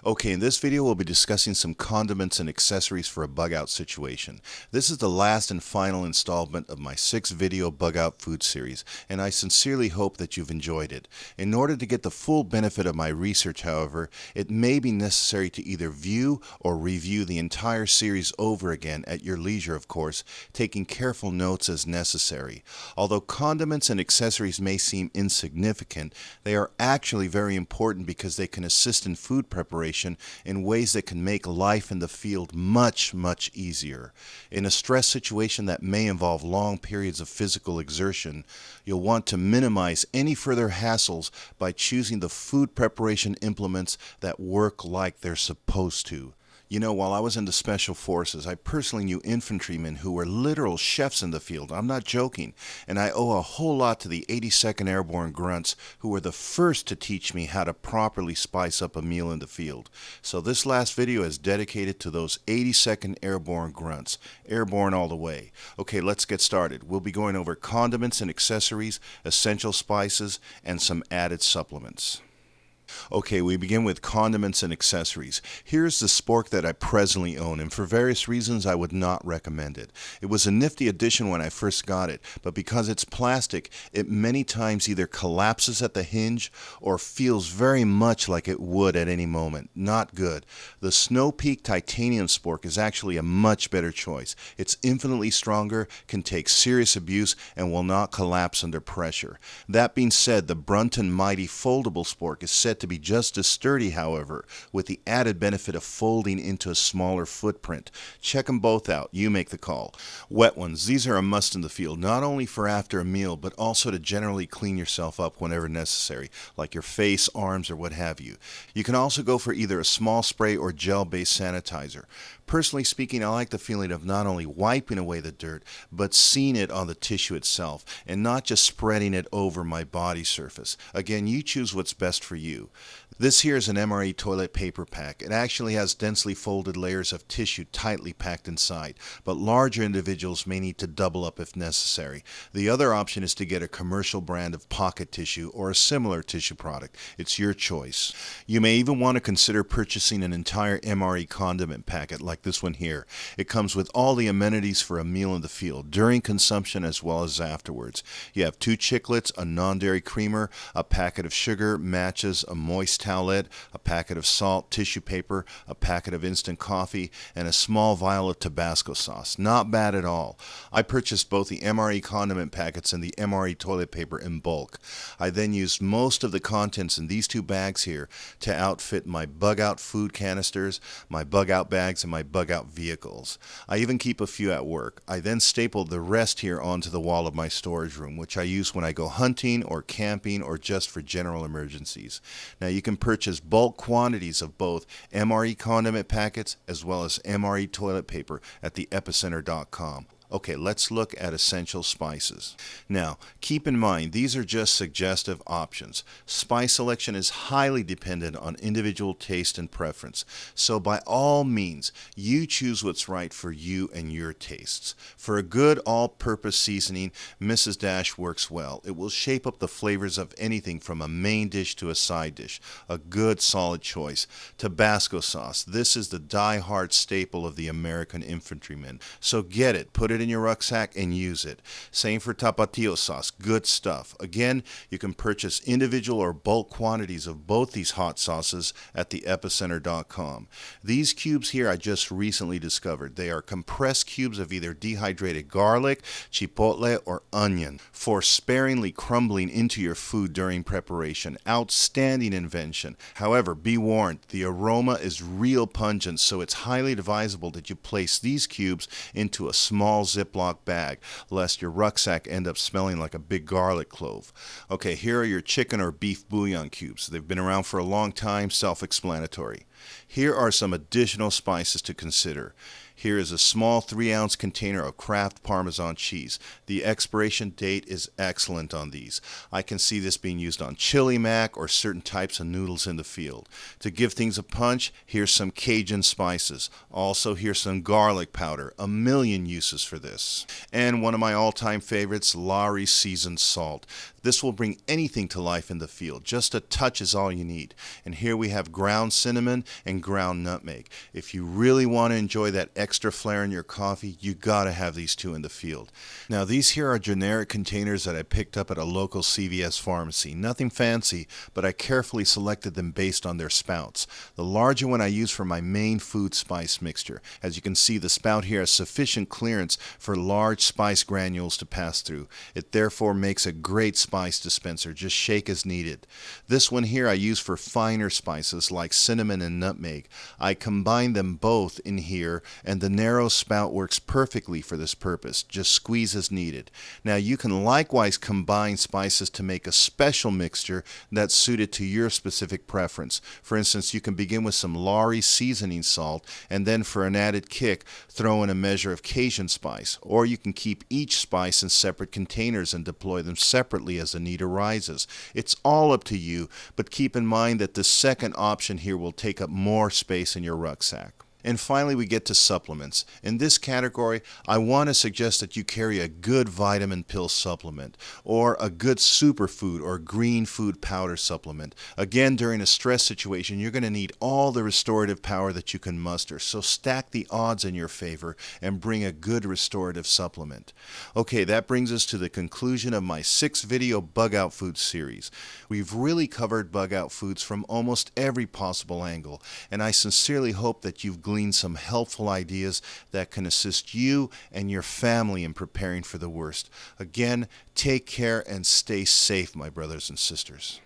Okay, in this video we'll be discussing some condiments and accessories for a bug out situation. This is the last and final installment of my 6-video bug out food series, and I sincerely hope that you've enjoyed it. In order to get the full benefit of my research, however, it may be necessary to either view or review the entire series over again at your leisure, of course, taking careful notes as necessary. Although condiments and accessories may seem insignificant, they are actually very important because they can assist in food preparation in ways that can make life in the field much, much easier. In a stress situation that may involve long periods of physical exertion, you'll want to minimize any further hassles by choosing the food preparation implements that work like they're supposed to. You know, while I was in the Special Forces, I personally knew infantrymen who were literal chefs in the field. I'm not joking. And I owe a whole lot to the 82nd Airborne Grunts, who were the first to teach me how to properly spice up a meal in the field. So this last video is dedicated to those 82nd Airborne Grunts. Airborne all the way. Okay, let's get started. We'll be going over condiments and accessories, essential spices, and some added supplements. Okay, we begin with condiments and accessories. Here's the spork that I presently own, and for various reasons I would not recommend it. It was a nifty addition when I first got it, but because it's plastic, it many times either collapses at the hinge or feels very much like it would at any moment. Not good. The Snow Peak titanium spork is actually a much better choice. It's infinitely stronger, can take serious abuse, and will not collapse under pressure. That being said, the Brunton Mighty foldable spork is said to be just as sturdy, however, with the added benefit of folding into a smaller footprint. Check them both out. You make the call. Wet ones. These are a must in the field, not only for after a meal, but also to generally clean yourself up whenever necessary, like your face, arms, or what have you. You can also go for either a small spray or gel-based sanitizer. Personally speaking, I like the feeling of not only wiping away the dirt, but seeing it on the tissue itself, and not just spreading it over my body surface. Again, you choose what's best for you. This here is an MRE toilet paper pack. It actually has densely folded layers of tissue tightly packed inside, but larger individuals may need to double up if necessary. The other option is to get a commercial brand of pocket tissue or a similar tissue product. It's your choice. You may even want to consider purchasing an entire MRE condiment packet like this one here. It comes with all the amenities for a meal in the field, during consumption as well as afterwards. You have 2 chiclets, a non-dairy creamer, a packet of sugar, matches, a moist towelette, a packet of salt, tissue paper, a packet of instant coffee, and a small vial of Tabasco sauce. Not bad at all. I purchased both the MRE condiment packets and the MRE toilet paper in bulk. I then used most of the contents in these 2 bags here to outfit my bug out food canisters, my bug out bags, and my bug out vehicles. I even keep a few at work. I then stapled the rest here onto the wall of my storage room, which I use when I go hunting or camping or just for general emergencies. Now you can purchase bulk quantities of both MRE condiment packets as well as MRE toilet paper at theepicenter.com. Okay, let's look at essential spices. Now, keep in mind, these are just suggestive options. Spice selection is highly dependent on individual taste and preference. So by all means, you choose what's right for you and your tastes. For a good all-purpose seasoning, Mrs. Dash works well. It will shape up the flavors of anything from a main dish to a side dish. A good, solid choice. Tabasco sauce. This is the die-hard staple of the American infantryman. So get it. Put it in your rucksack and use it. Same for tapatio sauce. Good stuff. Again, you can purchase individual or bulk quantities of both these hot sauces at theepicenter.com. These cubes here I just recently discovered. They are compressed cubes of either dehydrated garlic, chipotle, or onion for sparingly crumbling into your food during preparation. Outstanding invention. However, be warned, the aroma is real pungent, so it's highly advisable that you place these cubes into a small Ziploc bag, lest your rucksack end up smelling like a big garlic clove. Okay, here are your chicken or beef bouillon cubes. They've been around for a long time, self-explanatory. Here are some additional spices to consider. Here is a small 3-ounce container of Kraft Parmesan cheese. The expiration date is excellent on these. I can see this being used on chili mac or certain types of noodles in the field. To give things a punch, here's some Cajun spices. Also, here's some garlic powder. A million uses for this. And one of my all-time favorites, Lawry seasoned salt. This will bring anything to life in the field. Just a touch is all you need. And here we have ground cinnamon and ground nutmeg. If you really want to enjoy that extra flair in your coffee, you gotta have these two in the field. Now these here are generic containers that I picked up at a local CVS pharmacy. Nothing fancy, but I carefully selected them based on their spouts. The larger one I use for my main food spice mixture. As you can see, the spout here has sufficient clearance for large spice granules to pass through. It therefore makes a great spice dispenser. Just shake as needed. This one here I use for finer spices like cinnamon and nutmeg. I combine them both in here, and the narrow spout works perfectly for this purpose. Just squeeze as needed. Now you can likewise combine spices to make a special mixture that's suited to your specific preference. For instance, you can begin with some Lawry seasoning salt, and then for an added kick, throw in a measure of Cajun spice. Or you can keep each spice in separate containers and deploy them separately as the need arises. It's all up to you, but keep in mind that the second option here will take up more space in your rucksack. And finally, we get to supplements. In this category, I want to suggest that you carry a good vitamin pill supplement or a good superfood or green food powder supplement. Again, during a stress situation, you're going to need all the restorative power that you can muster. So stack the odds in your favor and bring a good restorative supplement. Okay, that brings us to the conclusion of my 6-video bug out food series. We've really covered bug out foods from almost every possible angle, and I sincerely hope that you've glean some helpful ideas that can assist you and your family in preparing for the worst. Again, take care and stay safe, my brothers and sisters.